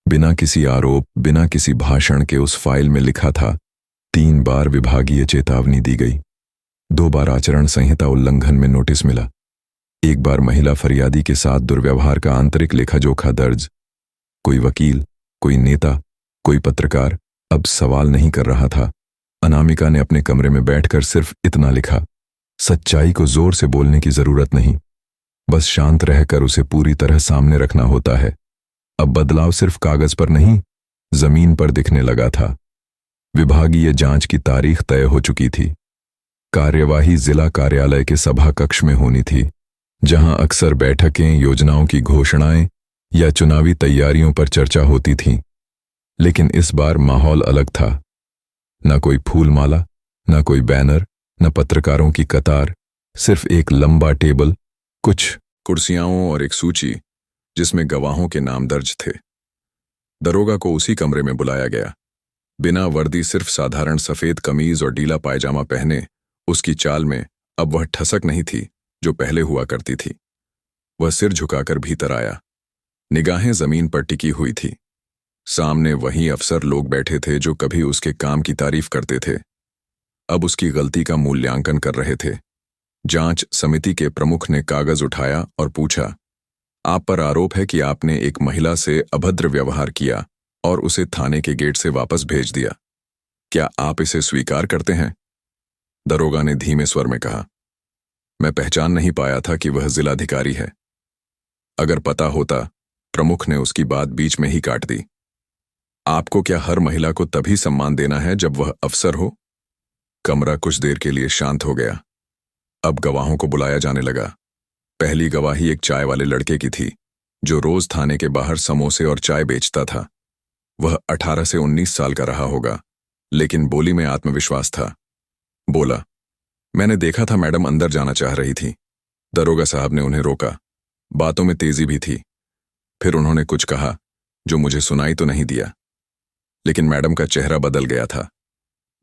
A: बिना किसी आरोप, बिना किसी भाषण के उस फाइल में लिखा था, 3 बार विभागीय चेतावनी दी गई, 2 बार आचरण संहिता उल्लंघन में नोटिस मिला, 1 बार महिला फरियादी के साथ दुर्व्यवहार का आंतरिक लेखा जोखा दर्ज। कोई वकील, कोई नेता, कोई पत्रकार अब सवाल नहीं कर रहा था। अनामिका ने अपने कमरे में बैठकर सिर्फ इतना लिखा, सच्चाई को जोर से बोलने की जरूरत नहीं, बस शांत रहकर उसे पूरी तरह सामने रखना होता है। अब बदलाव सिर्फ कागज पर नहीं, जमीन पर दिखने लगा था। विभागीय जांच की तारीख तय हो चुकी थी। कार्यवाही जिला कार्यालय के सभा कक्ष में होनी थी, जहां अक्सर बैठकें, योजनाओं की घोषणाएं या चुनावी तैयारियों पर चर्चा होती थी। लेकिन इस बार माहौल अलग था। न कोई फूलमाला, न कोई बैनर, न पत्रकारों की कतार, सिर्फ एक लंबा टेबल, कुछ कुर्सियां और एक सूची जिसमें गवाहों के नाम दर्ज थे। दरोगा को उसी कमरे में बुलाया गया। बिना वर्दी, सिर्फ साधारण सफेद कमीज और ढीला पायजामा पहने उसकी चाल में अब वह ठसक नहीं थी जो पहले हुआ करती थी। वह सिर झुकाकर भीतर आया, निगाहें जमीन पर टिकी हुई थी। सामने वही अफसर लोग बैठे थे जो कभी उसके काम की तारीफ करते थे, अब उसकी गलती का मूल्यांकन कर रहे थे। जांच समिति के प्रमुख ने कागज उठाया और पूछा, आप पर आरोप है कि आपने एक महिला से अभद्र व्यवहार किया और उसे थाने के गेट से वापस भेज दिया। क्या आप इसे स्वीकार करते हैं? दरोगा ने धीमे स्वर में कहा, मैं पहचान नहीं पाया था कि वह जिलाधिकारी है। अगर पता होता, प्रमुख ने उसकी बात बीच में ही काट दी। आपको क्या हर महिला को तभी सम्मान देना है जब वह अफसर हो? कमरा कुछ देर के लिए शांत हो गया। अब गवाहों को बुलाया जाने लगा। पहली गवाही एक चाय वाले लड़के की थी जो रोज थाने के बाहर समोसे और चाय बेचता था। वह 18 से 19 साल का रहा होगा, लेकिन बोली में आत्मविश्वास था। बोला, मैंने देखा था मैडम अंदर जाना चाह रही थी। दरोगा साहब ने उन्हें रोका। बातों में तेजी भी थी। फिर उन्होंने कुछ कहा जो मुझे सुनाई तो नहीं दिया, लेकिन मैडम का चेहरा बदल गया था।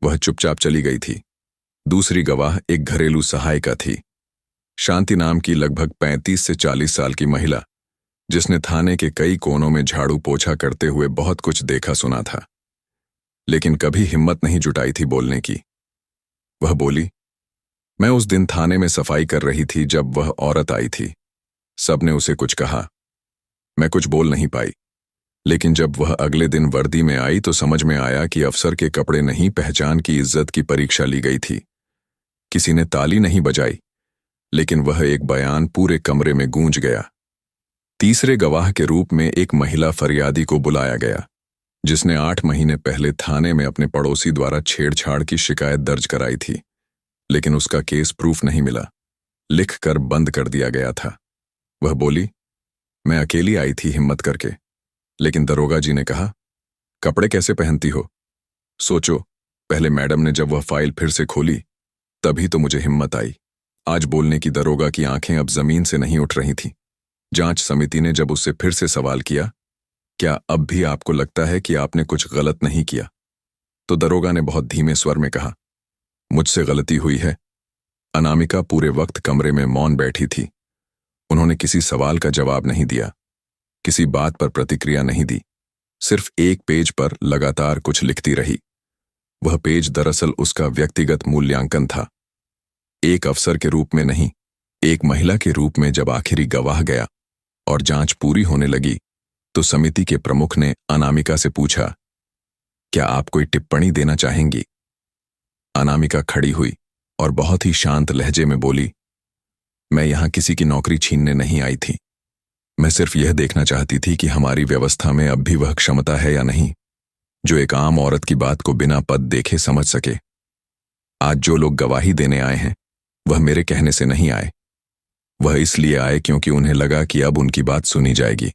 A: वह चुपचाप चली गई थी। दूसरी गवाह एक घरेलू सहायिका थी, शांति नाम की लगभग 35 से 40 साल की महिला, जिसने थाने के कई कोनों में झाड़ू पोछा करते हुए बहुत कुछ देखा सुना था, लेकिन कभी हिम्मत नहीं जुटाई थी बोलने की। वह बोली, मैं उस दिन थाने में सफाई कर रही थी जब वह औरत आई थी। सबने उसे कुछ कहा, मैं कुछ बोल नहीं पाई, लेकिन जब वह अगले दिन वर्दी में आई तो समझ में आया कि अफसर के कपड़े नहीं, पहचान की इज्जत की परीक्षा ली गई थी। किसी ने ताली नहीं बजाई, लेकिन वह एक बयान पूरे कमरे में गूंज गया। तीसरे गवाह के रूप में एक महिला फरियादी को बुलाया गया, जिसने 8 महीने पहले थाने में अपने पड़ोसी द्वारा छेड़छाड़ की शिकायत दर्ज कराई थी, लेकिन उसका केस प्रूफ नहीं मिला, लिखकर बंद कर दिया गया था। वह बोली, मैं अकेली आई थी हिम्मत करके। लेकिन दरोगा जी ने कहा, कपड़े कैसे पहनती हो? सोचो, पहले मैडम ने जब वह फाइल फिर से खोली तभी तो मुझे हिम्मत आई। आज बोलने की दरोगा की आंखें अब जमीन से नहीं उठ रही थीं। जांच समिति ने जब उससे फिर से सवाल किया, क्या अब भी आपको लगता है कि आपने कुछ गलत नहीं किया? तो दरोगा ने बहुत धीमे स्वर में कहा, मुझसे गलती हुई है। अनामिका पूरे वक्त कमरे में मौन बैठी थी। उन्होंने किसी सवाल का जवाब नहीं दिया, किसी बात पर प्रतिक्रिया नहीं दी, सिर्फ एक पेज पर लगातार कुछ लिखती रही। वह पेज दरअसल उसका व्यक्तिगत मूल्यांकन था। एक अफसर के रूप में नहीं, एक महिला के रूप में जब आखिरी गवाह गया और जांच पूरी होने लगी तो समिति के प्रमुख ने अनामिका से पूछा, क्या आप कोई टिप्पणी देना चाहेंगी? अनामिका खड़ी हुई और बहुत ही शांत लहजे में बोली, मैं यहां किसी की नौकरी छीनने नहीं आई थी। मैं सिर्फ यह देखना चाहती थी कि हमारी व्यवस्था में अब भी वह क्षमता है या नहीं जो एक आम औरत की बात को बिना पद देखे समझ सके। आज जो लोग गवाही देने आए हैं वह मेरे कहने से नहीं आए, वह इसलिए आए क्योंकि उन्हें लगा कि अब उनकी बात सुनी जाएगी।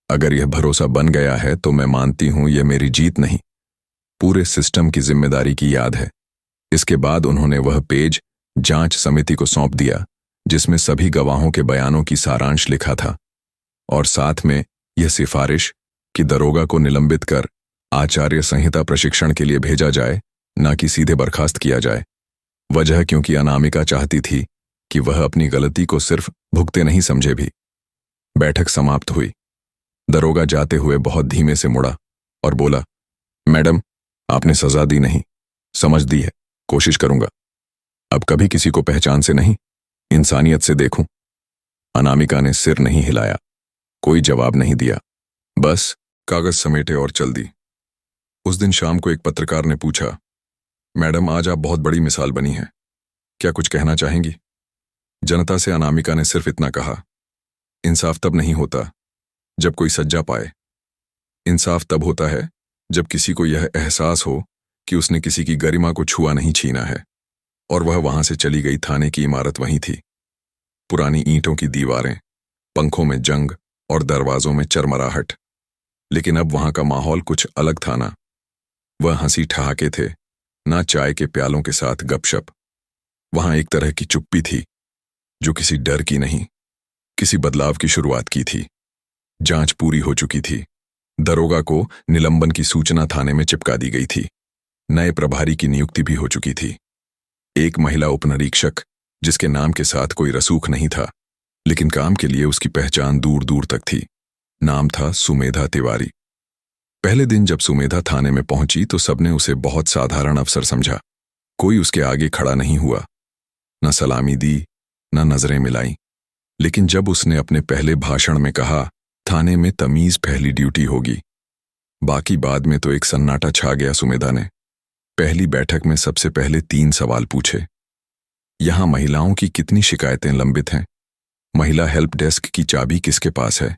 A: अगर यह भरोसा बन गया है तो मैं मानती हूं यह मेरी जीत नहीं, पूरे सिस्टम की जिम्मेदारी की याद है। इसके बाद उन्होंने वह पेज जांच समिति को सौंप दिया जिसमें सभी गवाहों के बयानों की सारांश लिखा था और साथ में यह सिफारिश कि दरोगा को निलंबित कर आचार्य संहिता प्रशिक्षण के लिए भेजा जाए, न कि सीधे बर्खास्त किया जाए। वजह क्योंकि अनामिका चाहती थी कि वह अपनी गलती को सिर्फ भुगते नहीं समझे भी। बैठक समाप्त हुई। दरोगा जाते हुए बहुत धीमे से मुड़ा और बोला, मैडम, आपने सजा दी नहीं, समझ दी है, कोशिश करूंगा। अब कभी किसी को पहचान से नहीं, इंसानियत से देखूं। अनामिका ने सिर नहीं हिलाया, कोई जवाब नहीं दिया, बस कागज समेटे और चल दी। उस दिन शाम को एक पत्रकार ने पूछा, मैडम, आज आप बहुत बड़ी मिसाल बनी हैं, क्या कुछ कहना चाहेंगी? जनता से अनामिका ने सिर्फ इतना कहा, इंसाफ तब नहीं होता जब कोई सज्जा पाए। इंसाफ तब होता है जब किसी को यह एहसास हो कि उसने किसी की गरिमा को छुआ नहीं छीना है। और वह वहां से चली गई। थाने की इमारत वहीं थी, पुरानी ईंटों की दीवारें, पंखों में जंग और दरवाजों में चरमराहट। लेकिन अब वहां का माहौल कुछ अलग था ना। वह हंसी ठहाके थे, ना चाय के प्यालों के साथ गपशप। वहां एक तरह की चुप्पी थी जो किसी डर की नहीं, किसी बदलाव की शुरुआत की थी। जांच पूरी हो चुकी थी। दरोगा को निलंबन की सूचना थाने में चिपका दी गई थी। नए प्रभारी की नियुक्ति भी हो चुकी थी। एक महिला उपनिरीक्षक जिसके नाम के साथ कोई रसूख नहीं था, लेकिन काम के लिए उसकी पहचान दूर दूर तक थी। नाम था सुमेधा तिवारी। पहले दिन जब सुमेधा थाने में पहुंची तो सबने उसे बहुत साधारण अफसर समझा। कोई उसके आगे खड़ा नहीं हुआ, न सलामी दी, न नजरें मिलाई। लेकिन जब उसने अपने पहले भाषण में कहा, थाने में तमीज पहली ड्यूटी होगी, बाकी बाद में, तो एक सन्नाटा छा गया। सुमेधा ने पहली बैठक में सबसे पहले 3 सवाल पूछे। यहां महिलाओं की कितनी शिकायतें लंबित हैं? महिला हेल्प डेस्क की चाबी किसके पास है?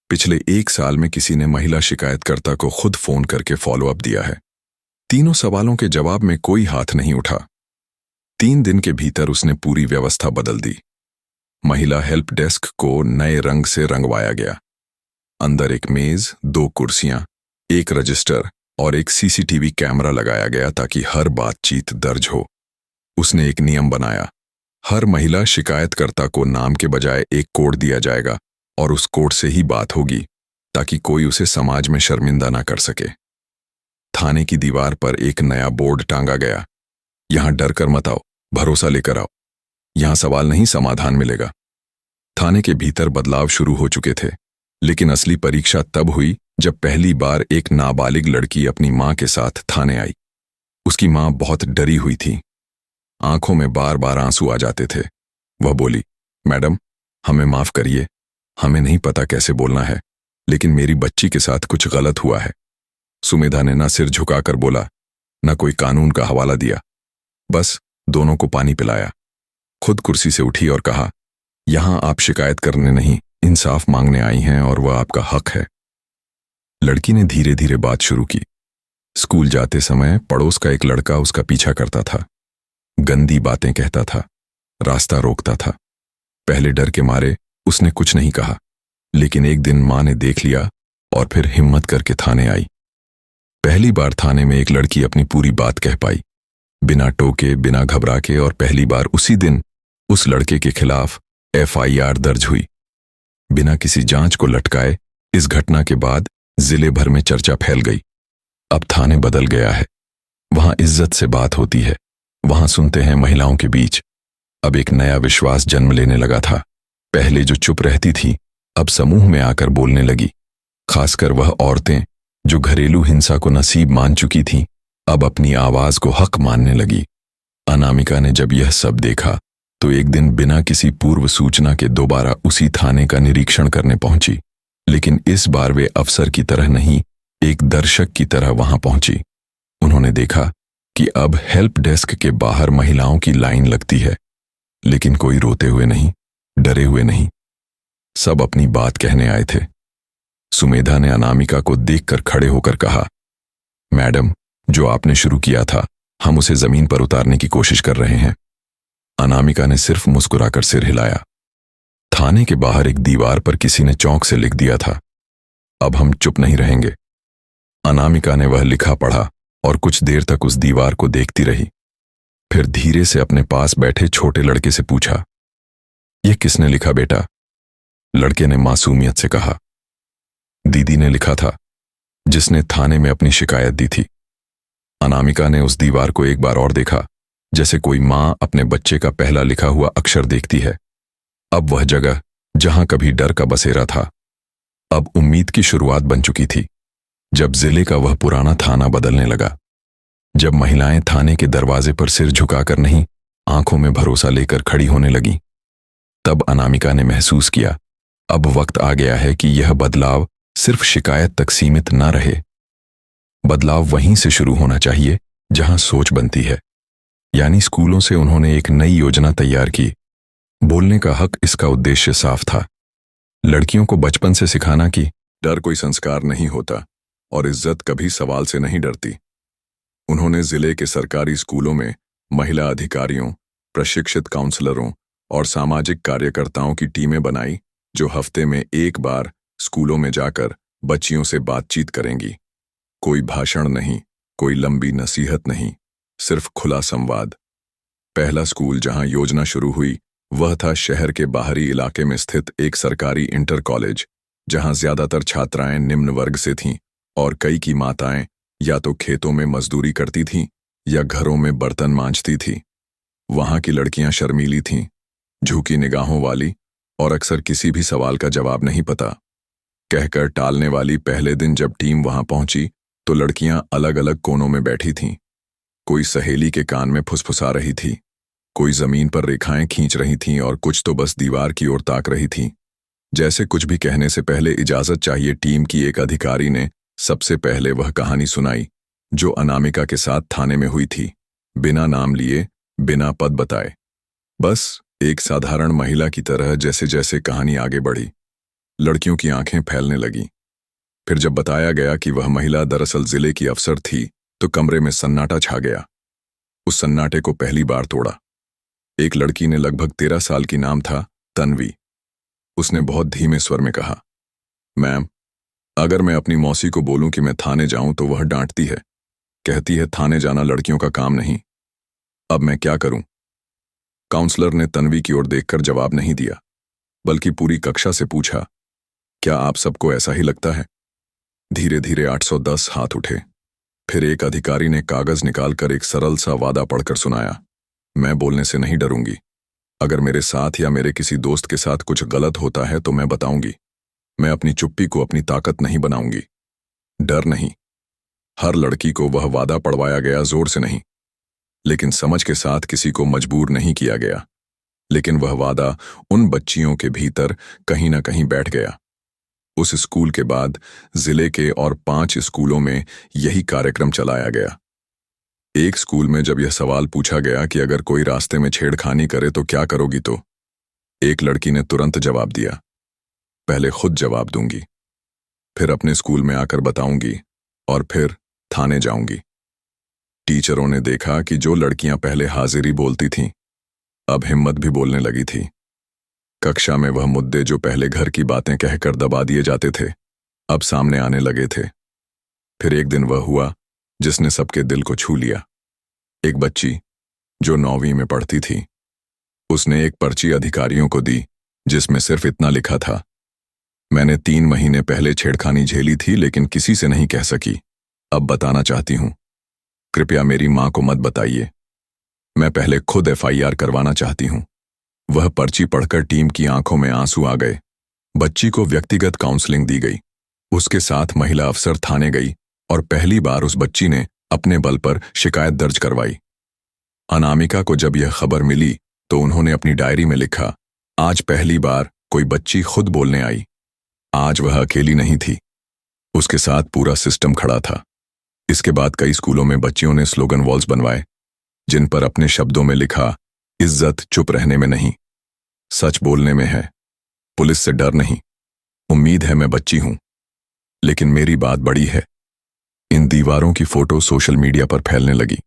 A: पिछले 1 साल में किसी ने महिला शिकायतकर्ता को खुद फोन करके फॉलोअप दिया है? तीनों सवालों के जवाब में कोई हाथ नहीं उठा। 3 दिन के भीतर उसने पूरी व्यवस्था बदल दी। महिला हेल्प डेस्क को नए रंग से रंगवाया गया। अंदर एक मेज, 2 कुर्सियां, एक रजिस्टर और एक सीसीटीवी कैमरा लगाया गया ताकि हर बातचीत दर्ज हो। उसने एक नियम बनाया, हर महिला शिकायतकर्ता को नाम के बजाय एक कोड दिया जाएगा और उस कोड से ही बात होगी ताकि कोई उसे समाज में शर्मिंदा ना कर सके। थाने की दीवार पर एक नया बोर्ड टांगा गया, यहां डर कर मत आओ, भरोसा लेकर आओ। यहां सवाल नहीं, समाधान मिलेगा। थाने के भीतर बदलाव शुरू हो चुके थे, लेकिन असली परीक्षा तब हुई जब पहली बार एक नाबालिग लड़की अपनी मां के साथ थाने आई। उसकी मां बहुत डरी हुई थी, आंखों में बार बार आंसू आ जाते थे। वह बोली, मैडम, हमें माफ करिए, हमें नहीं पता कैसे बोलना है, लेकिन मेरी बच्ची के साथ कुछ गलत हुआ है। सुमेधा ने ना सिर झुकाकर बोला, ना कोई कानून का हवाला दिया, बस दोनों को पानी पिलाया। खुद कुर्सी से उठी और कहा, यहां आप शिकायत करने नहीं, इंसाफ मांगने आई हैं और वह आपका हक है। लड़की ने धीरे धीरे बात शुरू की। स्कूल जाते समय पड़ोस का एक लड़का उसका पीछा करता था, गंदी बातें कहता था, रास्ता रोकता था। पहले डर के मारे उसने कुछ नहीं कहा, लेकिन एक दिन मां ने देख लिया और फिर हिम्मत करके थाने आई। पहली बार थाने में एक लड़की अपनी पूरी बात कह पाई, बिना टोके, बिना घबरा के, और पहली बार उसी दिन उस लड़के के खिलाफ FIR दर्ज हुई। बिना किसी जांच को लटकाए इस घटना के बाद जिले भर में चर्चा फैल गई। अब थाने बदल गया है, वहां इज्जत से बात होती है, वहां सुनते हैं महिलाओं के बीच। अब एक नया विश्वास जन्म लेने लगा था। पहले जो चुप रहती थी अब समूह में आकर बोलने लगी। खासकर वह औरतें जो घरेलू हिंसा को नसीब मान चुकी थीं, अब अपनी आवाज को हक मानने लगी। अनामिका ने जब यह सब देखा तो एक दिन बिना किसी पूर्व सूचना के दोबारा उसी थाने का निरीक्षण करने पहुंची, लेकिन इस बार वे अफसर की तरह नहीं, एक दर्शक की तरह वहां पहुंची। उन्होंने देखा कि अब हेल्प डेस्क के बाहर महिलाओं की लाइन लगती है, लेकिन कोई रोते हुए नहीं, डरे हुए नहीं, सब अपनी बात कहने आए थे। सुमेधा ने अनामिका को देखकर खड़े होकर कहा, मैडम, जो आपने शुरू किया था, हम उसे जमीन पर उतारने की कोशिश कर रहे हैं। अनामिका ने सिर्फ मुस्कुराकर सिर हिलाया। थाने के बाहर एक दीवार पर किसी ने चौक से लिख दिया था, अब हम चुप नहीं रहेंगे। अनामिका ने वह लिखा पढ़ा और कुछ देर तक उस दीवार को देखती रही। फिर धीरे से अपने पास बैठे छोटे लड़के से पूछा, यह किसने लिखा बेटा? लड़के ने मासूमियत से कहा, दीदी ने लिखा था, जिसने थाने में अपनी शिकायत दी थी। अनामिका ने उस दीवार को एक बार और देखा, जैसे कोई मां अपने बच्चे का पहला लिखा हुआ अक्षर देखती है। अब वह जगह जहां कभी डर का बसेरा था, अब उम्मीद की शुरुआत बन चुकी थी। जब जिले का वह पुराना थाना बदलने लगा, जब महिलाएं थाने के दरवाजे पर सिर झुकाकर नहीं, आंखों में भरोसा लेकर खड़ी होने लगीं, तब अनामिका ने महसूस किया, अब वक्त आ गया है कि यह बदलाव सिर्फ शिकायत तक सीमित न रहे। बदलाव वहीं से शुरू होना चाहिए जहां सोच बनती है। यानी स्कूलों से उन्होंने एक नई योजना तैयार की। बोलने का हक इसका उद्देश्य साफ था, लड़कियों को बचपन से सिखाना कि डर कोई संस्कार नहीं होता और इज्जत कभी सवाल से नहीं डरती। उन्होंने जिले के सरकारी स्कूलों में महिला अधिकारियों, प्रशिक्षित काउंसलरों और सामाजिक कार्यकर्ताओं की टीमें बनाई, जो हफ्ते में एक बार स्कूलों में जाकर बच्चियों से बातचीत करेंगी। कोई भाषण नहीं, कोई लंबी नसीहत नहीं, सिर्फ खुला संवाद। पहला स्कूल जहां योजना शुरू हुई वह था शहर के बाहरी इलाके में स्थित एक सरकारी इंटर कॉलेज, जहां ज्यादातर छात्राएं निम्न वर्ग से थीं और कई की माताएं या तो खेतों में मजदूरी करती थीं या घरों में बर्तन मांजती थीं। वहां की लड़कियां शर्मीली थीं, झुकी निगाहों वाली और अक्सर किसी भी सवाल का जवाब नहीं पता कहकर टालने वाली। पहले दिन जब टीम वहां पहुंची तो लड़कियां अलग अलग कोनों में बैठी थीं। कोई सहेली के कान में फुसफुसा रही थी, कोई जमीन पर रेखाएं खींच रही थीं और कुछ तो बस दीवार की ओर ताक रही थीं, जैसे कुछ भी कहने से पहले इजाजत चाहिए। टीम की एक अधिकारी ने सबसे पहले वह कहानी सुनाई जो अनामिका के साथ थाने में हुई थी, बिना नाम लिए, बिना पद बताए, बस एक साधारण महिला की तरह। जैसे जैसे कहानी आगे बढ़ी, लड़कियों की आंखें फैलने लगीं। फिर जब बताया गया कि वह महिला दरअसल जिले की अफसर थी, तो कमरे में सन्नाटा छा गया। उस सन्नाटे को पहली बार तोड़ा। एक लड़की ने, लगभग 13 साल की, नाम था तन्वी। उसने बहुत धीमे स्वर में कहा, मैम, अगर मैं अपनी मौसी को बोलूं कि मैं थाने जाऊं तो वह डांटती है, कहती है थाने जाना लड़कियों का काम नहीं। अब मैं क्या करूं? काउंसलर ने तन्वी की ओर देखकर जवाब नहीं दिया, बल्कि पूरी कक्षा से पूछा, क्या आप सबको ऐसा ही लगता है? धीरे धीरे 810 हाथ उठे। फिर एक अधिकारी ने कागज निकालकर एक सरल सा वादा पढ़कर सुनाया, मैं बोलने से नहीं डरूंगी। अगर मेरे साथ या मेरे किसी दोस्त के साथ कुछ गलत होता है तो मैं बताऊंगी। मैं अपनी चुप्पी को अपनी ताकत नहीं बनाऊंगी। डर नहीं। हर लड़की को वह वादा पढ़वाया गया, जोर से नहीं, लेकिन समझ के साथ। किसी को मजबूर नहीं किया गया, लेकिन वह वादा उन बच्चियों के भीतर कहीं ना कहीं बैठ गया। उस स्कूल के बाद जिले के और 5 स्कूलों में यही कार्यक्रम चलाया गया। एक स्कूल में जब यह सवाल पूछा गया कि अगर कोई रास्ते में छेड़खानी करे तो क्या करोगी, तो एक लड़की ने तुरंत जवाब दिया, पहले खुद जवाब दूंगी, फिर अपने स्कूल में आकर बताऊंगी और फिर थाने जाऊंगी। टीचरों ने देखा कि जो लड़कियां पहले हाजिरी बोलती थीं, अब हिम्मत भी बोलने लगी थी। कक्षा में वह मुद्दे जो पहले घर की बातें कहकर दबा दिए जाते थे, अब सामने आने लगे थे। फिर एक दिन वह हुआ जिसने सबके दिल को छू लिया। एक बच्ची जो 9वीं में पढ़ती थी, उसने एक पर्ची अधिकारियों को दी जिसमें सिर्फ इतना लिखा था, मैंने 3 महीने पहले छेड़खानी झेली थी लेकिन किसी से नहीं कह सकी, अब बताना चाहती हूं। कृपया मेरी मां को मत बताइए। मैं पहले खुद FIR करवाना चाहती हूं। वह पर्ची पढ़कर टीम की आंखों में आंसू आ गए। बच्ची को व्यक्तिगत काउंसलिंग दी गई। उसके साथ महिला अफसर थाने गई और पहली बार उस बच्ची ने अपने बल पर शिकायत दर्ज करवाई। अनामिका को जब यह खबर मिली तो उन्होंने अपनी डायरी में लिखा, आज पहली बार कोई बच्ची खुद बोलने आई। आज वह अकेली नहीं थी, उसके साथ पूरा सिस्टम खड़ा था। इसके बाद कई स्कूलों में बच्चियों ने स्लोगन वॉल्स बनवाए, जिन पर अपने शब्दों में लिखा, इज्जत चुप रहने में नहीं, सच बोलने में है, पुलिस से डर नहीं, उम्मीद है मैं बच्ची हूं, लेकिन मेरी बात बड़ी है। इन दीवारों की फोटो सोशल मीडिया पर फैलने लगी।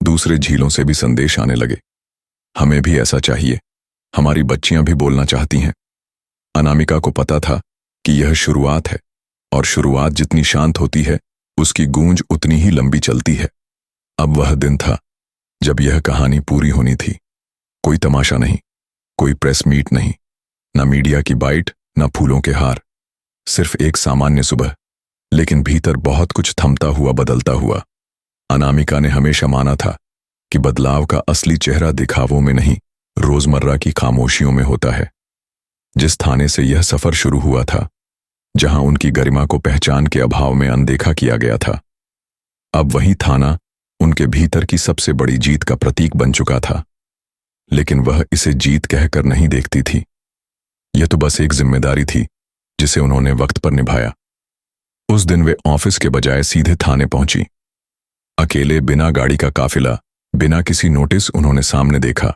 A: दूसरे झीलों से भी संदेश आने लगे, हमें भी ऐसा चाहिए, हमारी बच्चियां भी बोलना चाहती हैं। अनामिका को पता था कि यह शुरुआत है, और शुरुआत जितनी शांत होती है उसकी गूंज उतनी ही लंबी चलती है। अब वह दिन था जब यह कहानी पूरी होनी थी। कोई तमाशा नहीं, कोई प्रेस मीट नहीं, न मीडिया की बाइट, न फूलों के हार, सिर्फ एक सामान्य सुबह, लेकिन भीतर बहुत कुछ थमता हुआ, बदलता हुआ। अनामिका ने हमेशा माना था कि बदलाव का असली चेहरा दिखावों में नहीं, रोजमर्रा की खामोशियों में होता है। जिस थाने से यह सफर शुरू हुआ था, जहां उनकी गरिमा को पहचान के अभाव में अनदेखा किया गया था, अब वही थाना उनके भीतर की सबसे बड़ी जीत का प्रतीक बन चुका था। लेकिन वह इसे जीत कहकर नहीं देखती थी, यह तो बस एक जिम्मेदारी थी जिसे उन्होंने वक्त पर निभाया। उस दिन वे ऑफिस के बजाय सीधे थाने पहुंची। अकेले, बिना गाड़ी का काफिला, बिना किसी नोटिस उन्होंने सामने देखा।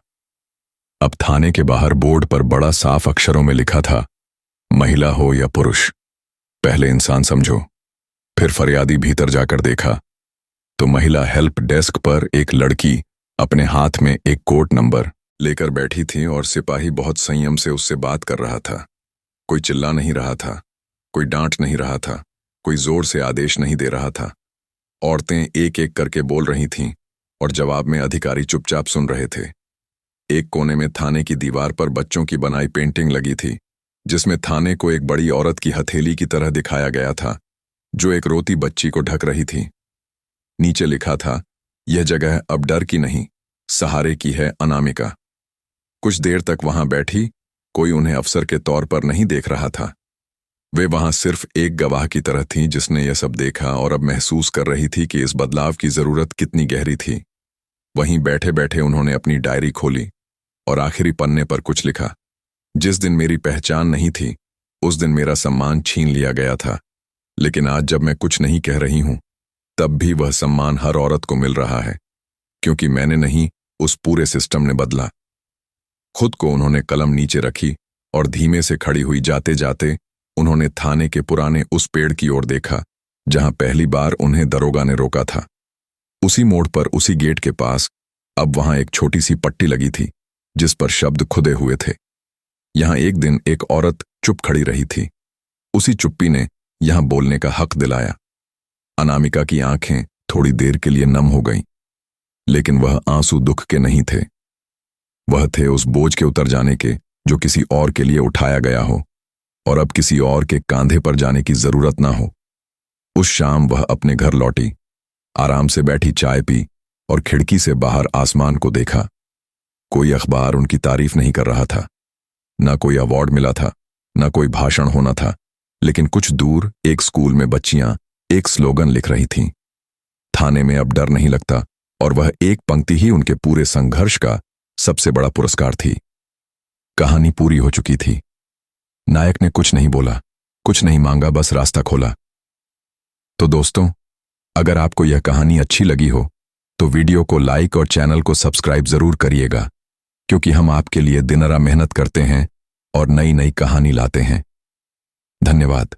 A: अब थाने के बाहर बोर्ड पर बड़ा साफ अक्षरों में लिखा था, महिला हो या पुरुष, पहले इंसान समझो। फिर फरियादी भीतर जाकर देखा तो महिला हेल्प डेस्क पर एक लड़की अपने हाथ में एक कोड नंबर लेकर बैठी थी और सिपाही बहुत संयम से उससे बात कर रहा था। कोई चिल्ला नहीं रहा था, कोई डांट नहीं रहा था, कोई जोर से आदेश नहीं दे रहा था। औरतें एक एक करके बोल रही थीं और जवाब में अधिकारी चुपचाप सुन रहे थे। एक कोने में थाने की दीवार पर बच्चों की बनाई पेंटिंग लगी थी, जिसमें थाने को एक बड़ी औरत की हथेली की तरह दिखाया गया था, जो एक रोती बच्ची को ढक रही थी। नीचे लिखा था, यह जगह अब डर की नहीं, सहारे की है अनामिका। कुछ देर तक वहां बैठी, कोई उन्हें अफसर के तौर पर नहीं देख रहा था। वे वहां सिर्फ एक गवाह की तरह थीं जिसने यह सब देखा और अब महसूस कर रही थी कि इस बदलाव की जरूरत कितनी गहरी थी। वहीं बैठे बैठे उन्होंने अपनी डायरी खोली और आखिरी पन्ने पर कुछ लिखा, जिस दिन मेरी पहचान नहीं थी, उस दिन मेरा सम्मान छीन लिया गया था, लेकिन आज जब मैं कुछ नहीं कह रही हूं, तब भी वह सम्मान हर औरत को मिल रहा है, क्योंकि मैंने नहीं, उस पूरे सिस्टम ने बदला। खुद को उन्होंने कलम नीचे रखी और धीमे से खड़ी हुई जाते जाते उन्होंने थाने के पुराने उस पेड़ की ओर देखा जहां पहली बार उन्हें दरोगा ने रोका था। उसी मोड़ पर, उसी गेट के पास अब वहां एक छोटी सी पट्टी लगी थी जिस पर शब्द खुदे हुए थे। यहां एक दिन एक औरत चुप खड़ी रही थी। उसी चुप्पी ने यहां बोलने का हक दिलाया। अनामिका की आंखें थोड़ी देर के लिए नम हो गईं, लेकिन वह आंसू दुख के नहीं थे। वह थे उस बोझ के उतर जाने के जो किसी और के लिए उठाया गया हो और अब किसी और के कांधे पर जाने की जरूरत ना हो। उस शाम वह अपने घर लौटी, आराम से बैठी चाय पी और खिड़की से बाहर आसमान को देखा। कोई अखबार उनकी तारीफ नहीं कर रहा था, ना कोई अवार्ड मिला था, ना कोई भाषण होना था, लेकिन कुछ दूर एक स्कूल में बच्चियां एक स्लोगन लिख रही थीं, थाने में अब डर नहीं लगता, और वह एक पंक्ति ही उनके पूरे संघर्ष का सबसे बड़ा पुरस्कार थी। कहानी पूरी हो चुकी थी। नायक ने कुछ नहीं बोला, कुछ नहीं मांगा, बस रास्ता खोला। तो दोस्तों, अगर आपको यह कहानी अच्छी लगी हो तो वीडियो को लाइक और चैनल को सब्सक्राइब जरूर करिएगा, क्योंकि हम आपके लिए दिन रात मेहनत करते हैं और नई नई कहानी लाते हैं। धन्यवाद।